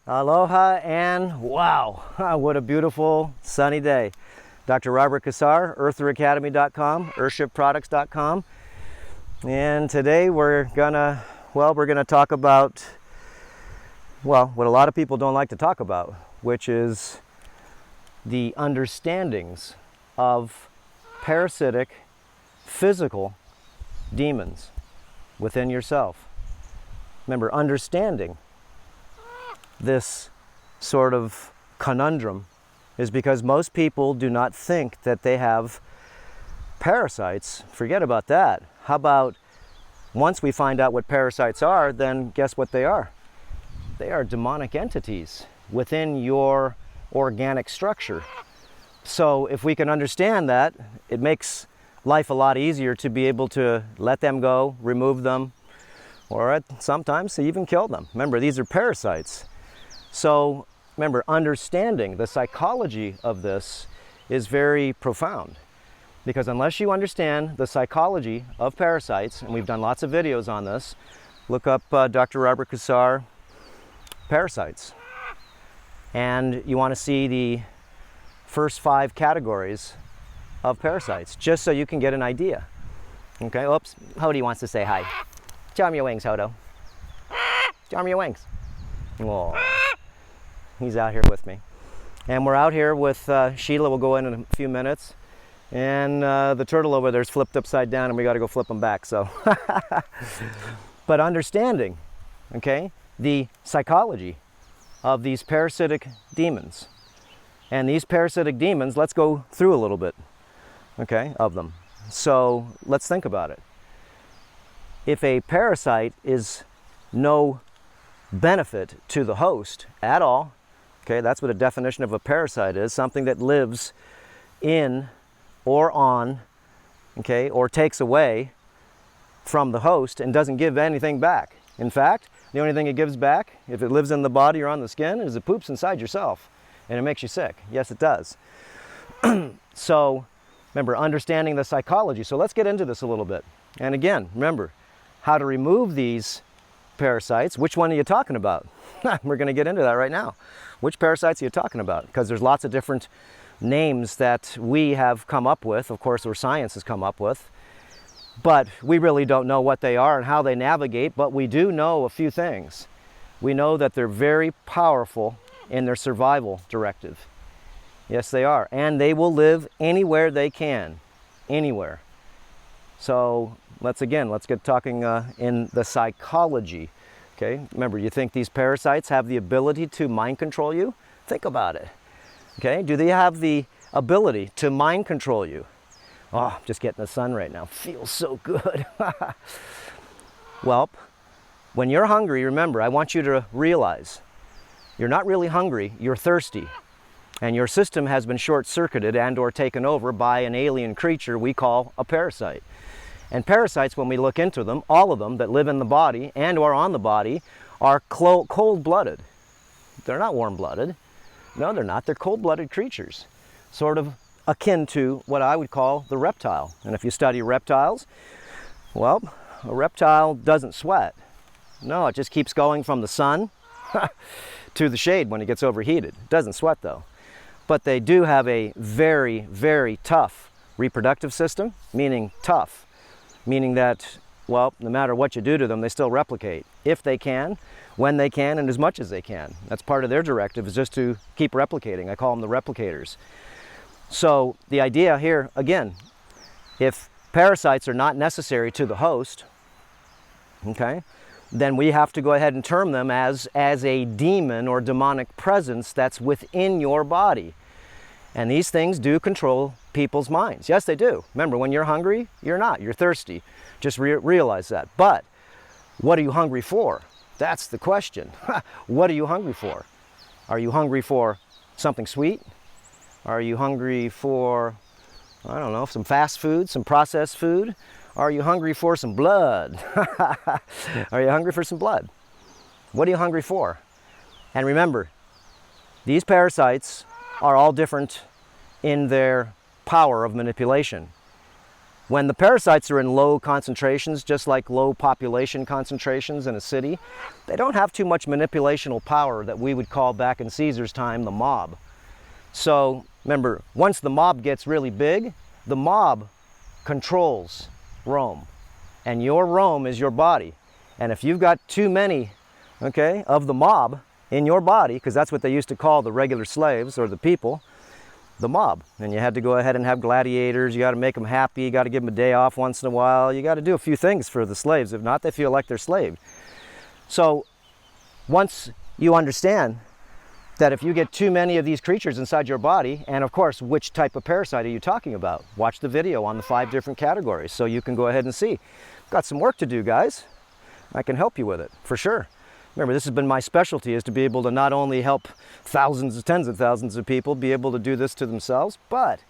Aloha and wow, what a beautiful sunny day. Dr. Robert Cassar, eartheracademy.com, earthshipproducts.com. And today we're gonna talk about, what a lot of people don't like to talk about, which is the understandings of parasitic physical demons within yourself. Remember, understanding this sort of conundrum is because most people do not think that they have parasites. Forget about that. How about once we find out what parasites are, then guess what they are? They are demonic entities within your organic structure. So if we can understand that, it makes life a lot easier to be able to let them go, remove them, or sometimes to even kill them. Remember, these are parasites. So remember, understanding the psychology of this is very profound, because unless you understand the psychology of parasites, and we've done lots of videos on this, look up Dr. Robert Cassar, Parasites, and you want to see the first 5 categories of parasites, just so you can get an idea. Okay, oops, Hody wants to say hi. Show him your wings, Hodo. Show him your wings. Whoa. He's out here with me. And we're out here with Sheila. Will go in a few minutes. And the turtle over there is flipped upside down, and we got to go flip him back. So, but understanding, okay, the psychology of these parasitic demons. And these parasitic demons, let's go through a little bit, okay, of them. So let's think about it. If a parasite is no benefit to the host at all, okay, that's what a definition of a parasite is, something that lives in or on, okay, or takes away from the host and doesn't give anything back. In fact, the only thing it gives back, if it lives in the body or on the skin, is it poops inside yourself and it makes you sick. Yes, it does. So, remember, understanding the psychology. So let's get into this a little bit. And again, remember, how to remove these parasites. Which one are you talking about? We're going to get into that right now. Which parasites are you talking about? Because there's lots of different names that we have come up with, of course, or science has come up with, but we really don't know what they are and how they navigate, but we do know a few things. We know that they're very powerful in their survival directive. Yes, they are. And they will live anywhere they can. Anywhere. So let's get talking in the psychology. Okay, remember, you think these parasites have the ability to mind control you? Think about it. Okay, do they have the ability to mind control you? Oh, I'm just getting the sun right now. Feels so good. Well, when you're hungry, remember, I want you to realize you're not really hungry, you're thirsty. And your system has been short-circuited and or taken over by an alien creature we call a parasite. And parasites, when we look into them, all of them that live in the body and or on the body, are cold-blooded. They're not warm-blooded. No, they're not. They're cold-blooded creatures, sort of akin to what I would call the reptile. And if you study reptiles, well, a reptile doesn't sweat. No, it just keeps going from the sun to the shade when it gets overheated. It doesn't sweat, though. But they do have a very, very tough reproductive system, meaning tough. Meaning that, well, no matter what you do to them, they still replicate. If they can, when they can, and as much as they can. That's part of their directive, is just to keep replicating. I call them the replicators. So the idea here, again, if parasites are not necessary to the host, okay, then we have to go ahead and term them as a demon or demonic presence that's within your body. And these things do control people's minds. Yes, they do. Remember, when you're hungry, you're not. You're thirsty. Just realize that. But what are you hungry for? That's the question. What are you hungry for? Are you hungry for something sweet? Are you hungry for, I don't know, some fast food, some processed food? Are you hungry for some blood? Are you hungry for some blood? What are you hungry for? And remember, these parasites are all different in their power of manipulation. when the parasites are in low concentrations, just like low population concentrations in a city, they don't have too much manipulational power that we would call back in Caesar's time the mob. So remember, once the mob gets really big, the mob controls Rome. And your Rome is your body. And if you've got too many, okay, of the mob in your body, because that's what they used to call the regular slaves or the people, the mob. And you had to go ahead and have gladiators. You got to make them happy. You got to give them a day off once in a while. You got to do a few things for the slaves. If not, they feel like they're slaved. So once you understand that if you get too many of these creatures inside your body, and of course, which type of parasite are you talking about? Watch the video on the 5 different categories so you can go ahead and see. Got some work to do, guys. I can help you with it, for sure. Remember, this has been my specialty, is to be able to not only help thousands, tens of thousands of people be able to do this to themselves, but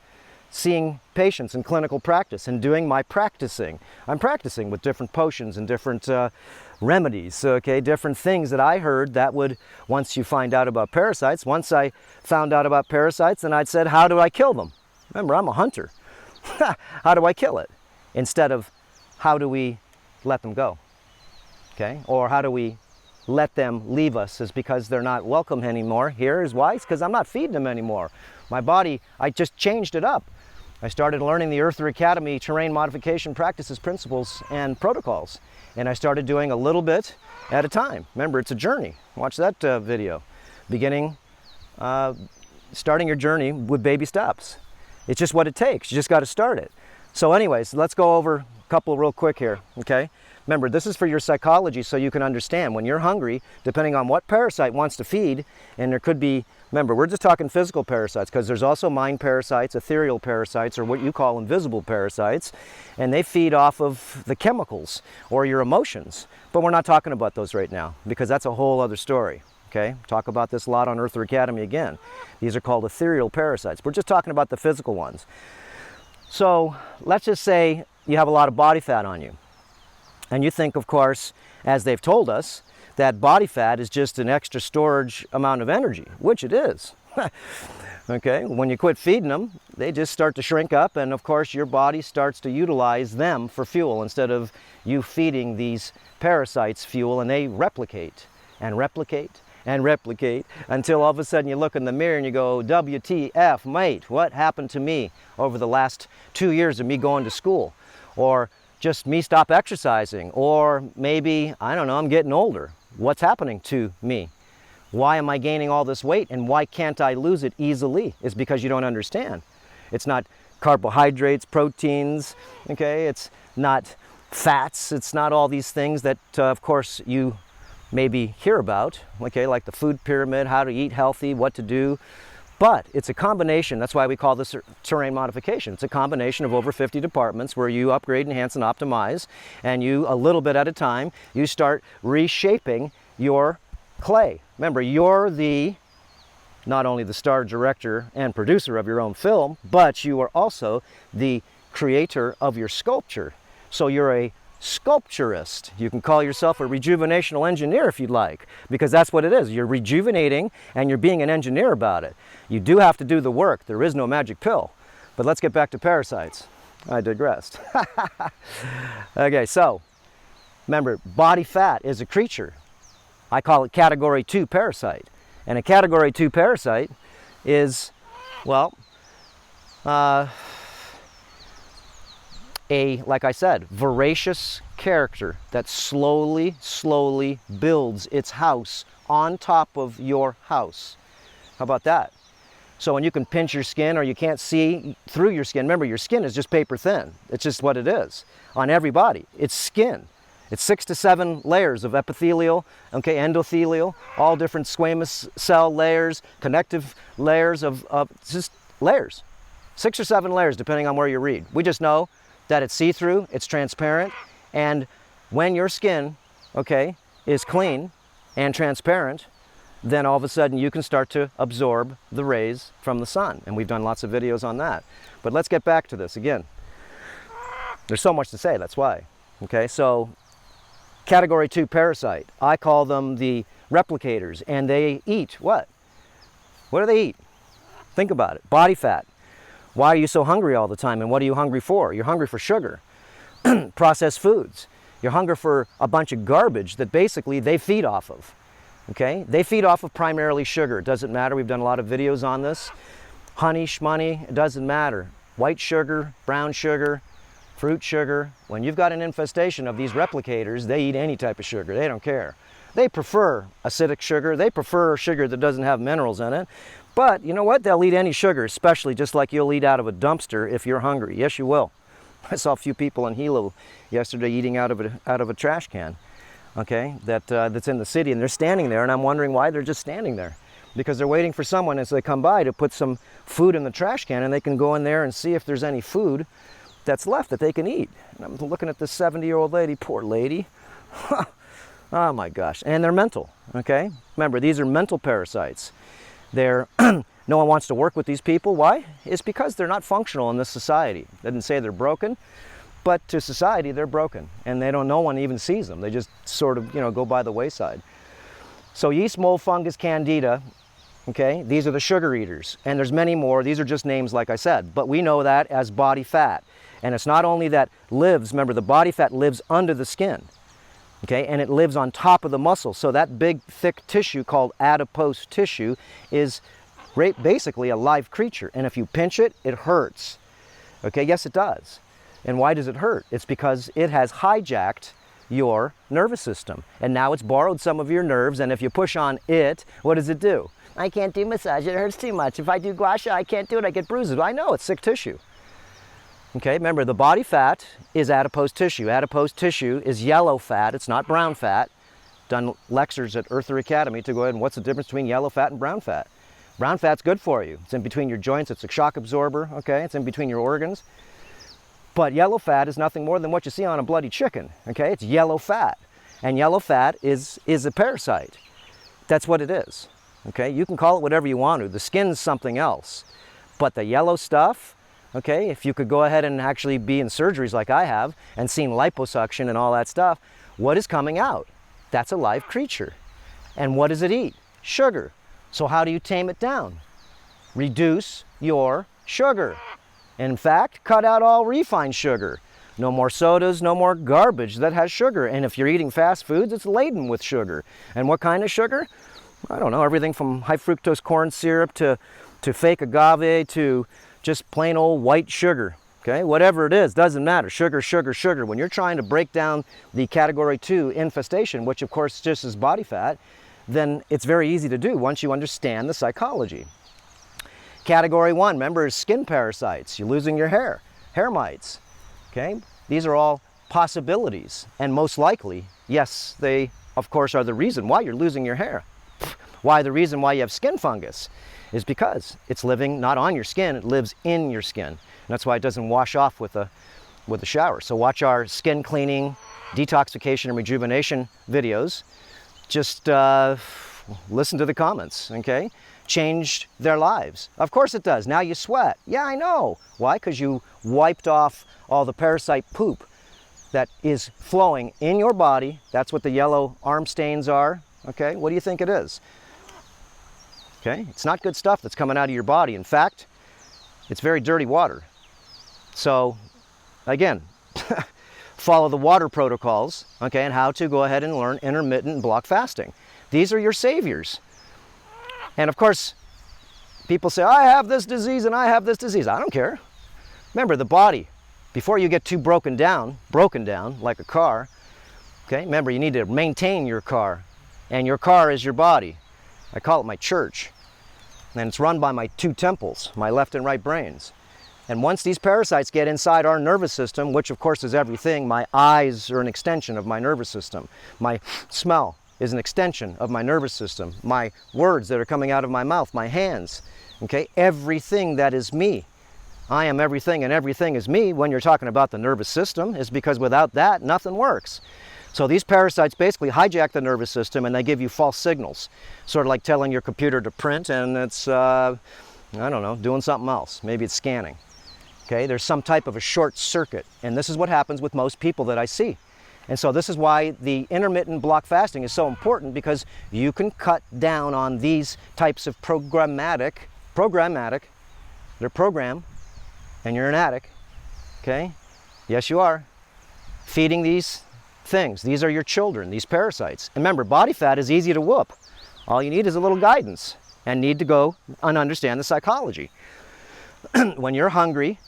seeing patients in clinical practice and doing my practicing. I'm practicing with different potions and different remedies, okay, different things that I heard that would, once you find out about parasites, once I found out about parasites, and I'd said, how do I kill them? Remember, I'm a hunter. How do I kill it? Instead of, how do we let them go? Okay, or how do we let them leave us? Is because they're not welcome anymore. Here is why, it's because I'm not feeding them anymore. My body, I just changed it up. I started learning the Earther Academy terrain modification practices, principles, and protocols. And I started doing a little bit at a time. Remember, it's a journey. Watch that video. Starting your journey with baby steps. It's just what it takes. You just got to start it. So anyways, let's go over a couple real quick here, okay? Remember, this is for your psychology so you can understand. When you're hungry, depending on what parasite wants to feed, and there could be, remember, we're just talking physical parasites, because there's also mind parasites, ethereal parasites, or what you call invisible parasites, and they feed off of the chemicals or your emotions. But we're not talking about those right now, because that's a whole other story, okay? Talk about this a lot on Earther Academy again. These are called ethereal parasites. We're just talking about the physical ones. So let's just say you have a lot of body fat on you. And you think, of course, as they've told us, that body fat is just an extra storage amount of energy, which it is. Okay, when you quit feeding them, they just start to shrink up, and of course your body starts to utilize them for fuel instead of you feeding these parasites fuel, and they replicate and replicate and replicate until all of a sudden you look in the mirror and you go, WTF, mate, what happened to me over the last 2 years of me going to school? Or just me stop exercising, or maybe, I don't know, I'm getting older. What's happening to me? Why am I gaining all this weight, and why can't I lose it easily? It's because you don't understand. It's not carbohydrates, proteins, okay? It's not fats. It's not all these things that, of course, you maybe hear about, okay, like the food pyramid, how to eat healthy, what to do. But it's a combination, that's why we call this terrain modification. It's a combination of over 50 departments where you upgrade, enhance, and optimize, and you, a little bit at a time, you start reshaping your clay. Remember, you're not only the star director and producer of your own film, but you are also the creator of your sculpture. So you're a sculpturist. You can call yourself a rejuvenational engineer if you'd like, because that's what it is. You're rejuvenating and you're being an engineer about it. You do have to do the work. There is no magic pill. But let's get back to parasites. I digressed. Okay, so remember, body fat is a creature. I call it category 2 parasite. And a category 2 parasite is, well, like I said, voracious character that slowly builds its house on top of your house. How about that? So when you can pinch your skin or you can't see through your skin, remember, your skin is just paper thin. It's just what it is on everybody. It's skin. It's 6 to 7 layers of epithelial, okay, endothelial, all different squamous cell layers, connective layers of just layers. 6 or 7 layers depending on where you read. We just know that it's see-through, it's transparent, and when your skin, okay, is clean and transparent, then all of a sudden you can start to absorb the rays from the sun. And we've done lots of videos on that. But let's get back to this again. There's so much to say, that's why. Okay, so category 2 parasite, I call them the replicators, and they eat what? What do they eat? Think about it. Body fat. Why are you so hungry all the time, and what are you hungry for? You're hungry for sugar, processed foods. You're hungry for a bunch of garbage that basically they feed off of. Okay? They feed off of primarily sugar. It doesn't matter. We've done a lot of videos on this. Honey, shmoney, it doesn't matter. White sugar, brown sugar, fruit sugar. When you've got an infestation of these replicators, they eat any type of sugar. They don't care. They prefer acidic sugar. They prefer sugar that doesn't have minerals in it. But you know what? They'll eat any sugar, especially just like you'll eat out of a dumpster if you're hungry. Yes, you will. I saw a few people in Hilo yesterday eating out of a trash can, okay, that's in the city, and they're standing there, and I'm wondering why they're just standing there. Because they're waiting for someone as they come by to put some food in the trash can, and they can go in there and see if there's any food that's left that they can eat. And I'm looking at this 70-year-old lady, poor lady. Oh my gosh. And they're mental, okay? Remember, these are mental parasites. They're no one wants to work with these people. Why? It's because they're not functional in this society. Doesn't say they're broken, but to society they're broken, and no one even sees them. They just sort of, go by the wayside. So yeast, mold, fungus, candida, okay, these are the sugar eaters, and there's many more. These are just names, like I said, but we know that as body fat. And it's not only that lives, remember, the body fat lives under the skin, okay, and it lives on top of the muscle. So that big, thick tissue called adipose tissue is basically a live creature, and if you pinch it, it hurts, okay? Yes, it does. And why does it hurt? It's because it has hijacked your nervous system, and now it's borrowed some of your nerves, and if you push on it, what does it do? I can't do massage, it hurts too much. If I do gua sha, I can't do it, I get bruises. I know, it's sick tissue. Okay, remember, the body fat is adipose tissue. Adipose tissue is yellow fat, it's not brown fat. Done lectures at Earther Academy to go ahead and what's the difference between yellow fat and brown fat. Brown fat's good for you. It's in between your joints, it's a shock absorber, okay? It's in between your organs. But yellow fat is nothing more than what you see on a bloody chicken, okay? It's yellow fat. And yellow fat is a parasite. That's what it is, okay? You can call it whatever you want to. The skin's something else. But the yellow stuff, okay, if you could go ahead and actually be in surgeries like I have and seen liposuction and all that stuff, what is coming out? That's a live creature. And what does it eat? Sugar. So how do you tame it down? Reduce your sugar. In fact, cut out all refined sugar. No more sodas, no more garbage that has sugar. And if you're eating fast foods, it's laden with sugar. And what kind of sugar? I don't know, everything from high fructose corn syrup to fake agave to just plain old white sugar. Okay, whatever it is, doesn't matter. Sugar, sugar, sugar. When you're trying to break down the category 2 infestation, which of course just is body fat, then it's very easy to do once you understand the psychology. Category 1, remember, is skin parasites. You're losing your hair, hair mites. Okay, these are all possibilities, and most likely, yes, they of course are the reason why you're losing your hair. Why the reason why you have skin fungus is because it's living not on your skin, it lives in your skin. And that's why it doesn't wash off with a shower. So watch our skin cleaning, detoxification, and rejuvenation videos. Just listen to the comments, okay? Changed their lives. Of course it does. Now you sweat. Yeah, I know. Why? Because you wiped off all the parasite poop that is flowing in your body. That's what the yellow arm stains are, okay? What do you think it is? Okay, it's not good stuff that's coming out of your body. In fact, it's very dirty water. So, again, follow the water protocols, okay, and how to go ahead and learn intermittent and block fasting. These are your saviors. And of course, people say, I have this disease and I have this disease. I don't care. Remember, the body, before you get too broken down like a car, okay, remember, you need to maintain your car. And your car is your body. I call it my church. And it's run by my 2 temples, my left and right brains. And once these parasites get inside our nervous system, which of course is everything, my eyes are an extension of my nervous system. My smell is an extension of my nervous system. My words that are coming out of my mouth, my hands, okay? Everything that is me. I am everything and everything is me. When you're talking about the nervous system, is because without that, nothing works. So these parasites basically hijack the nervous system and they give you false signals. Sort of like telling your computer to print and it's, I don't know, doing something else. Maybe it's scanning. Okay, there's some type of a short circuit. And this is what happens with most people that I see. And so this is why the intermittent block fasting is so important, because you can cut down on these types of programmatic, they're program, and you're an addict, okay? Yes, you are. Feeding these things. These are your children, these parasites. And remember, body fat is easy to whoop. All you need is a little guidance and need to go and understand the psychology. When you're hungry,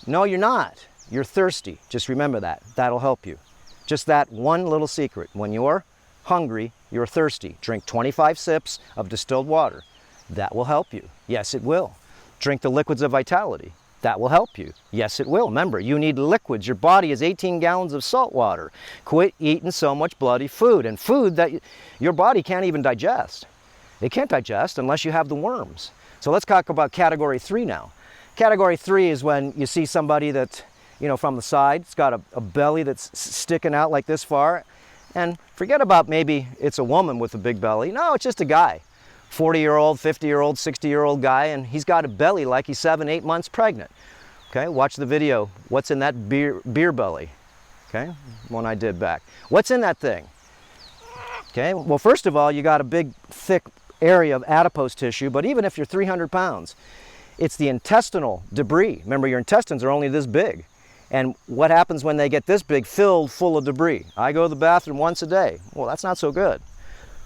no, you're not. You're thirsty. Just remember that. That'll help you. Just that one little secret. When you're hungry, you're thirsty. Drink 25 sips of distilled water. That will help you. Yes, it will. Drink the liquids of vitality. That will help you. Yes, it will. Remember, you need liquids. Your body is 18 gallons of salt water. Quit eating so much bloody food, and food that your body can't even digest. It can't digest unless you have the worms. So let's talk about category 3 now. Category 3 is when you see somebody that, you know, from the side, it's got a belly that's sticking out like this far. And forget about maybe it's a woman with a big belly. No, it's just a guy. 40-year-old, 50-year-old, 60-year-old guy, and he's got a belly like he's 7, 8 months pregnant. Okay, watch the video. What's in that beer belly? Okay, one I did back. What's in that thing? Okay, well, first of all, you got a big, thick area of adipose tissue, but even if you're 300 pounds, it's the intestinal debris. Remember, your intestines are only this big. And what happens when they get this big, filled full of debris? I go to the bathroom once a day. Well, that's not so good.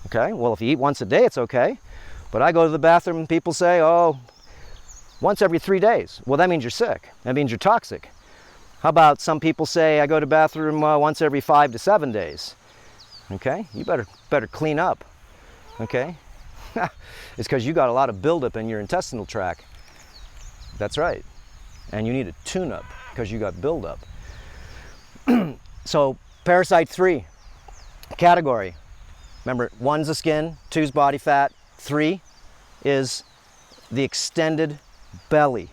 Okay, well, if you eat once a day, it's okay. But I go to the bathroom and people say, oh, once every 3 days. Well, that means you're sick. That means you're toxic. How about some people say, I go to the bathroom once every 5 to 7 days. Okay, you better clean up. Okay, it's because you got a lot of buildup in your intestinal tract. That's right. And you need a tune-up because you got buildup. So, parasite 3 category. Remember, 1's the skin, 2's body fat, 3 is the extended belly.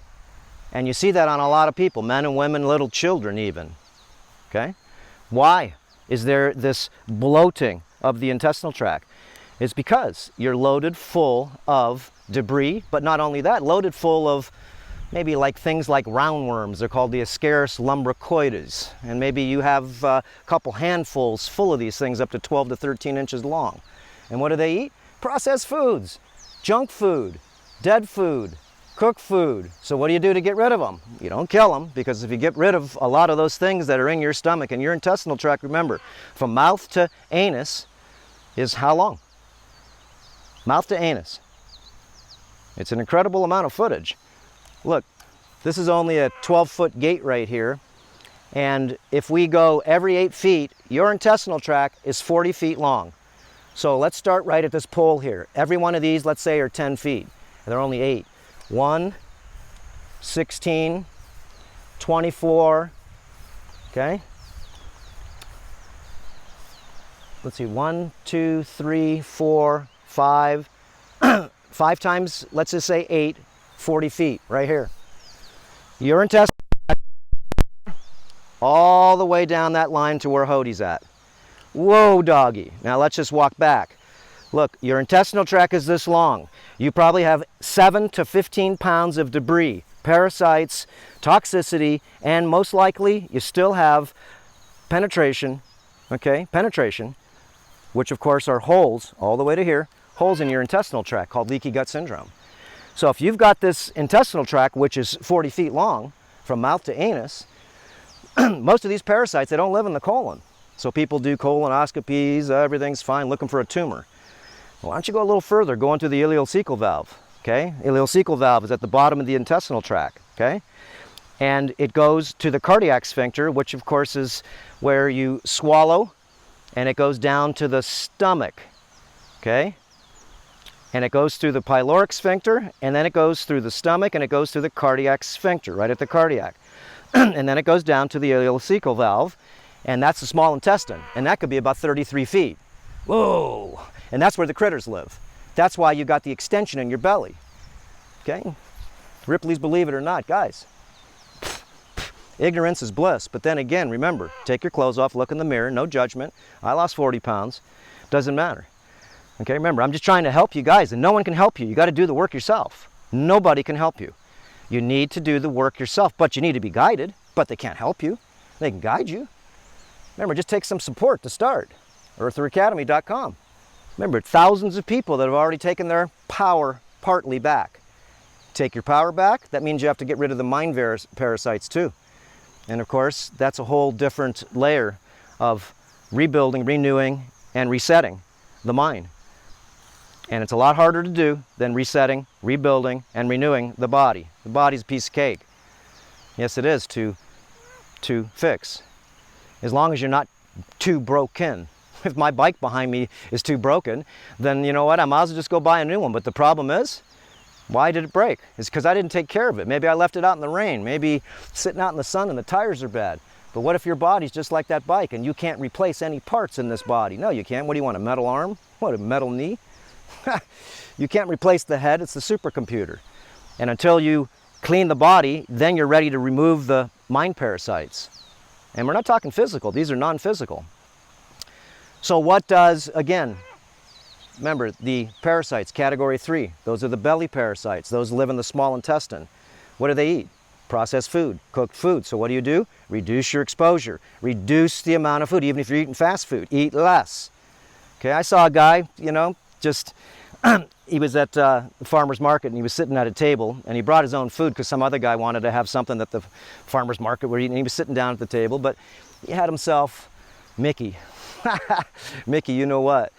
And you see that on a lot of people, men and women, little children even. Okay? Why is there this bloating of the intestinal tract? It's because you're loaded full of debris, but not only that, loaded full of maybe like things like roundworms. They're called the Ascaris lumbricoides. And maybe you have a couple handfuls full of these things up to 12 to 13 inches long. And what do they eat? Processed foods, junk food, dead food, cooked food. So what do you do to get rid of them? You don't kill them, because if you get rid of a lot of those things that are in your stomach and your intestinal tract, remember, from mouth to anus is how long? Mouth to anus. It's an incredible amount of footage. Look, this is only a 12-foot gate right here, and if we go every 8 feet, your intestinal tract is 40 feet long. So let's start right at this pole here. Every one of these, let's say, are 10 feet, and they're only 8. 1, 16, 24, okay? Let's see, 1, 2, 3, 4, 5. 5 times, let's just say 8, 40 feet, right here. Your intestine, all the way down that line to where Hodie's at. Whoa, doggy. Now let's just walk back. Look, your intestinal tract is this long. You probably have 7 to 15 pounds of debris, parasites, toxicity, and most likely you still have penetration, okay? Penetration, which of course are holes all the way to here, holes in your intestinal tract called leaky gut syndrome. So if you've got this intestinal tract, which is 40 feet long, from mouth to anus, most of these parasites, they don't live in the colon. So people do colonoscopies, everything's fine, looking for a tumor. Well, why don't you go a little further, go into the ileocecal valve, okay? Ileocecal valve is at the bottom of the intestinal tract, okay? And it goes to the cardiac sphincter, which of course is where you swallow, and it goes down to the stomach, okay? And it goes through the pyloric sphincter, and then it goes through the stomach, and it goes through the cardiac sphincter, right at the cardiac. And then it goes down to the ileocecal valve, and that's the small intestine, and that could be about 33 feet. Whoa! And that's where the critters live. That's why you got the extension in your belly. Okay? Ripley's Believe It or Not, guys. Ignorance is bliss, but then again, remember, take your clothes off, look in the mirror, no judgment. I lost 40 pounds. Doesn't matter. Okay, remember, I'm just trying to help you guys, and no one can help you. You got to do the work yourself. Nobody can help you. You need to do the work yourself, but you need to be guided, but they can't help you. They can guide you. Remember, just take some support to start. EartherAcademy.com. Remember, thousands of people that have already taken their power partly back. take your power back, that means you have to get rid of the mind parasites too. And of course, that's a whole different layer of rebuilding, renewing, and resetting the mind. And it's a lot harder to do than resetting, rebuilding, and renewing the body. The body's a piece of cake. Yes, it is to fix. As long as you're not too broken. If my bike behind me is too broken, then you know what, I might as well just go buy a new one. But the problem is, why did it break? It's because I didn't take care of it. Maybe I left it out in the rain. Maybe sitting out in the sun and the tires are bad. But what if your body's just like that bike and you can't replace any parts in this body? No, you can't. What do you want, a metal arm? What, a metal knee? You can't replace the head. It's the supercomputer. And until you clean the body, then you're ready to remove the mind parasites. And we're not talking physical. These are non-physical. So what does, again, remember the parasites, category 3, those are the belly parasites. Those live in the small intestine. What do they eat? Processed food, cooked food. So what do? Reduce your exposure. Reduce the amount of food, even if you're eating fast food. Eat less. Okay, I saw a guy, you know, just, he was at the farmer's market and he was sitting at a table and he brought his own food because some other guy wanted to have something that the farmer's market were eating. And he was sitting down at the table, but he had himself Mickey. Mickey, you know what?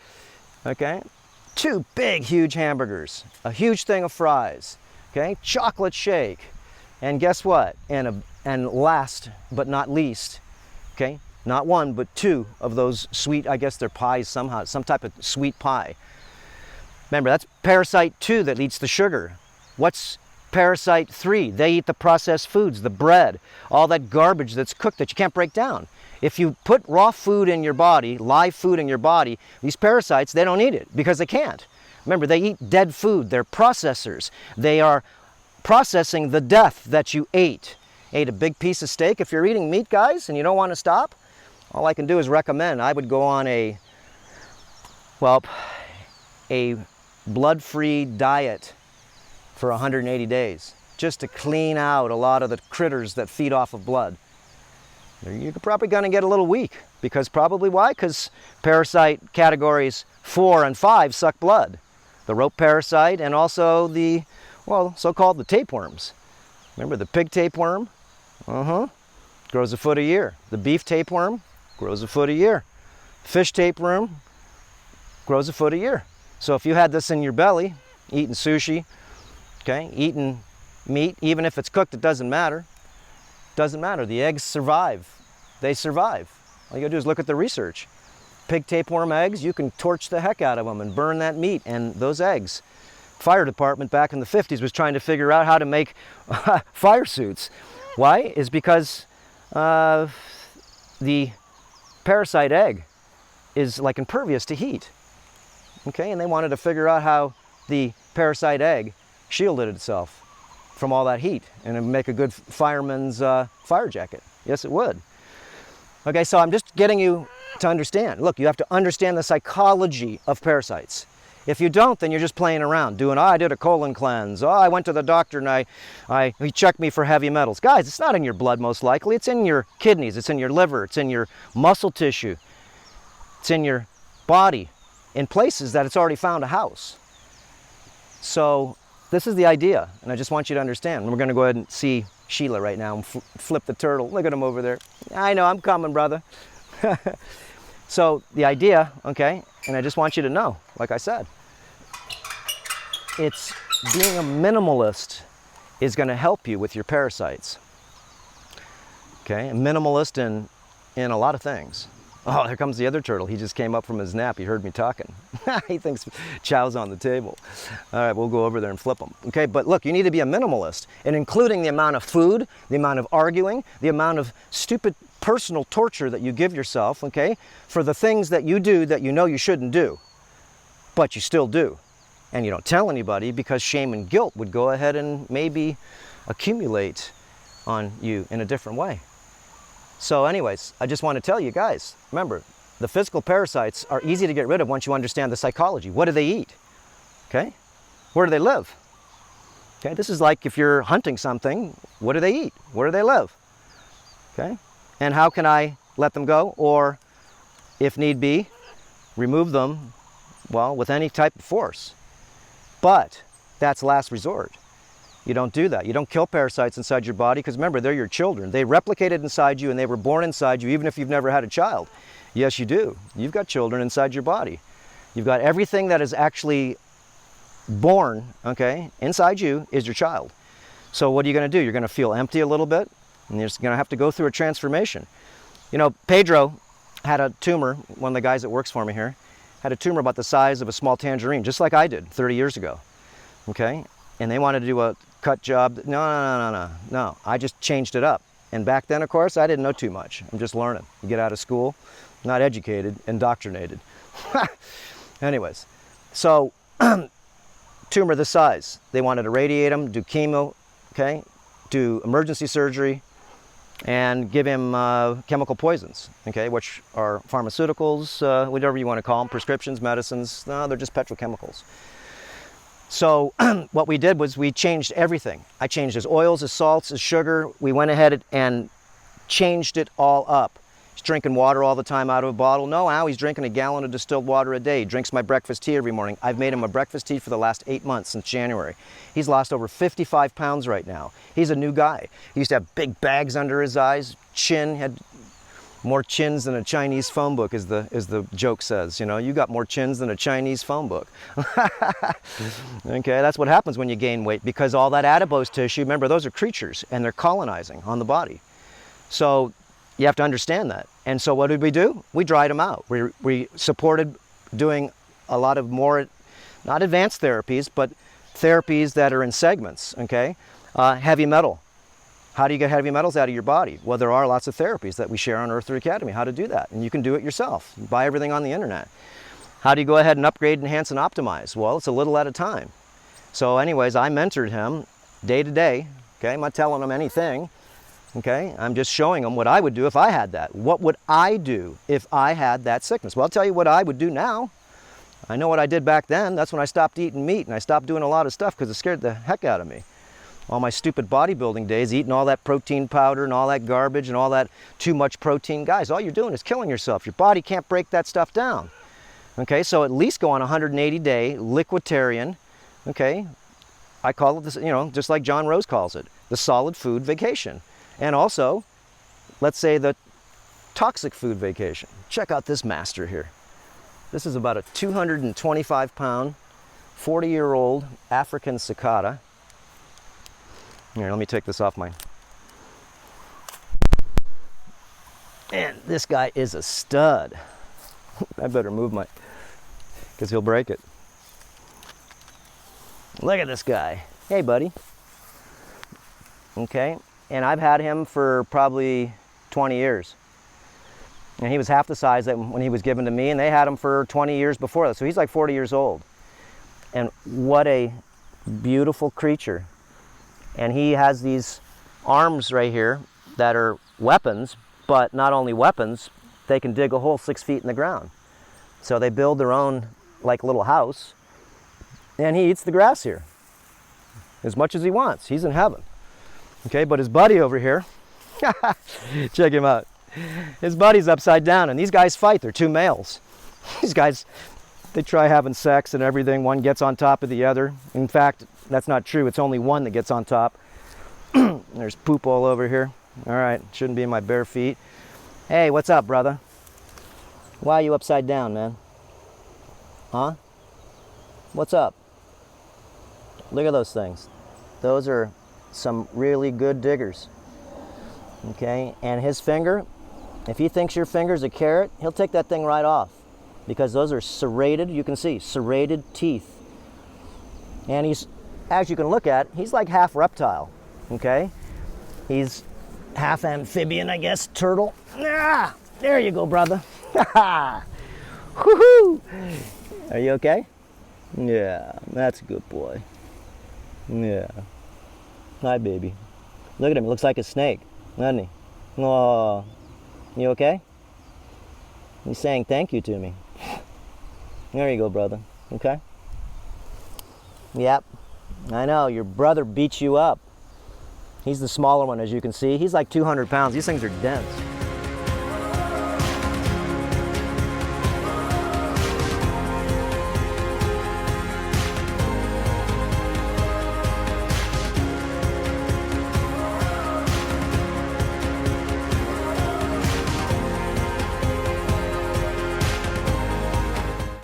Okay, 2 big, huge hamburgers, a huge thing of fries, okay, chocolate shake, and guess what? And last but not least, okay, not 1 but 2 of those sweet, I guess they're pies somehow, some type of sweet pie. Remember, that's parasite 2 that eats the sugar. What's parasite 3? They eat the processed foods, the bread, all that garbage that's cooked that you can't break down. If you put raw food in your body, live food in your body, these parasites, they don't eat it because they can't. Remember, they eat dead food. They're processors. They are processing the death that you ate. Ate a big piece of steak. If you're eating meat, guys, and you don't want to stop, all I can do is recommend. I would go on a blood-free diet for 180 days just to clean out a lot of the critters that feed off of blood. You're probably going to get a little weak because probably why? Because parasite categories 4 and 5 suck blood. The rope parasite and also the, well, so-called the tapeworms. Remember the pig tapeworm? Grows a foot a year. The beef tapeworm grows a foot a year. Fish tapeworm grows a foot a year. So if you had this in your belly, eating sushi, okay, eating meat, even if it's cooked, it doesn't matter. Doesn't matter. The eggs survive. They survive. All you gotta do is look at the research. Pig tapeworm eggs, you can torch the heck out of them and burn that meat and those eggs. Fire department back in the 50s was trying to figure out how to make fire suits. Why? Is because the parasite egg is like impervious to heat. Okay, and they wanted to figure out how the parasite egg shielded itself from all that heat, and it would make a good fireman's fire jacket. Yes, it would. Okay, so I'm just getting you to understand. Look, you have to understand the psychology of parasites. If you don't, then you're just playing around, doing, oh, I did a colon cleanse, oh, I went to the doctor and he checked me for heavy metals. Guys, it's not in your blood most likely, it's in your kidneys, it's in your liver, it's in your muscle tissue, it's in your body, in places that it's already found a house. So, this is the idea, and I just want you to understand. And we're going to go ahead and see Sheila right now and flip the turtle. Look at him over there. I know, I'm coming, brother. So the idea, okay, and I just want you to know, like I said, it's being a minimalist is going to help you with your parasites. Okay, a minimalist in a lot of things. Oh, here comes the other turtle. He just came up from his nap. He heard me talking. He thinks chow's on the table. All right, we'll go over there and flip him. Okay, but look, you need to be a minimalist, and including the amount of food, the amount of arguing, the amount of stupid personal torture that you give yourself, okay, for the things that you do that you know you shouldn't do, but you still do. And you don't tell anybody because shame and guilt would go ahead and maybe accumulate on you in a different way. So anyways, I just want to tell you guys, remember, the physical parasites are easy to get rid of once you understand the psychology. What do they eat? Okay? Where do they live? Okay, this is like if you're hunting something, what do they eat? Where do they live? Okay? And how can I let them go? Or, if need be, remove them, well, with any type of force. But that's last resort. You don't do that. You don't kill parasites inside your body because remember, they're your children. They replicated inside you and they were born inside you even if you've never had a child. Yes, you do. You've got children inside your body. You've got everything that is actually born, okay, inside you is your child. So what are you going to do? You're going to feel empty a little bit and you're just going to have to go through a transformation. You know, Pedro had a tumor, one of the guys that works for me here, had a tumor about the size of a small tangerine, just like I did 30 years ago, okay? And they wanted to do a cut job. No. I just changed it up. And back then, of course, I didn't know too much. I'm just learning. You get out of school, not educated, indoctrinated. Anyways, so tumor this size. They wanted to radiate him, do chemo, okay, do emergency surgery, and give him chemical poisons, okay, which are pharmaceuticals, whatever you want to call them, prescriptions, medicines. No, they're just petrochemicals. So what we did was we changed everything. I changed his oils, his salts, his sugar. We went ahead and changed it all up. He's drinking water all the time out of a bottle. No, now he's drinking a gallon of distilled water a day. He drinks my breakfast tea every morning. I've made him a breakfast tea for the last 8 months since January. He's lost over 55 pounds right now. He's a new guy. He used to have big bags under his eyes, chin, had more chins than a Chinese phone book, as the joke says. You know, you got more chins than a Chinese phone book. Okay, that's what happens when you gain weight, because all that adipose tissue, remember, those are creatures and they're colonizing on the body. So you have to understand that. And so what did we do? We dried them out. We supported doing a lot of more, not advanced therapies, but therapies that are in segments, okay? Heavy metal. How do you get heavy metals out of your body? Well, there are lots of therapies that we share on Earth Academy, how to do that. And you can do it yourself. You buy everything on the internet. How do you go ahead and upgrade, enhance, and optimize? Well, it's a little at a time. So anyways, I mentored him day to day, okay? I'm not telling him anything, okay? I'm just showing him what I would do if I had that. What would I do if I had that sickness? Well, I'll tell you what I would do now. I know what I did back then. That's when I stopped eating meat and I stopped doing a lot of stuff because it scared the heck out of me. All my stupid bodybuilding days, eating all that protein powder and all that garbage and all that too much protein. Guys, all you're doing is killing yourself. Your body can't break that stuff down. Okay, so at least go on a 180-day liquiditarian, okay? I call it this, you know, just like John Rose calls it, the solid food vacation. And also, let's say the toxic food vacation. Check out this master here. This is about a 225-pound, 40-year-old African cicada. Here, let me take this off mine. And this guy is a stud. I better move my, because he'll break it. Look at this guy. Hey, buddy. Okay, and I've had him for probably 20 years. And he was half the size that when he was given to me, and they had him for 20 years before that. So he's like 40 years old. And what a beautiful creature. And he has these arms right here that are weapons, but not only weapons, they can dig a hole 6 feet in the ground. So they build their own, like, little house, and he eats the grass here as much as he wants. He's in heaven. Okay, but his buddy over here, check him out. His buddy's upside down, and these guys fight. They're two males. These guys, they try having sex and everything. One gets on top of the other. In fact, that's not true. It's only one that gets on top. There's poop all over here. All right, shouldn't be in my bare feet. Hey, what's up, brother? Why are you upside down, man? Huh? What's up? Look at those things. Those are some really good diggers. Okay, and his finger, if he thinks your finger's a carrot, he'll take that thing right off, because those are serrated, you can see, serrated teeth. And he's, as you can look at, he's like half reptile, okay? He's half amphibian, I guess, turtle. Ah, there you go, brother. Woohoo! Are you okay? Yeah, that's a good boy. Yeah. Hi, baby. Look at him, he looks like a snake, doesn't he? Oh, you okay? He's saying thank you to me. There you go, brother. Okay? Yep. I know, your brother beats you up. He's the smaller one, as you can see. He's like 200 pounds. These things are dense.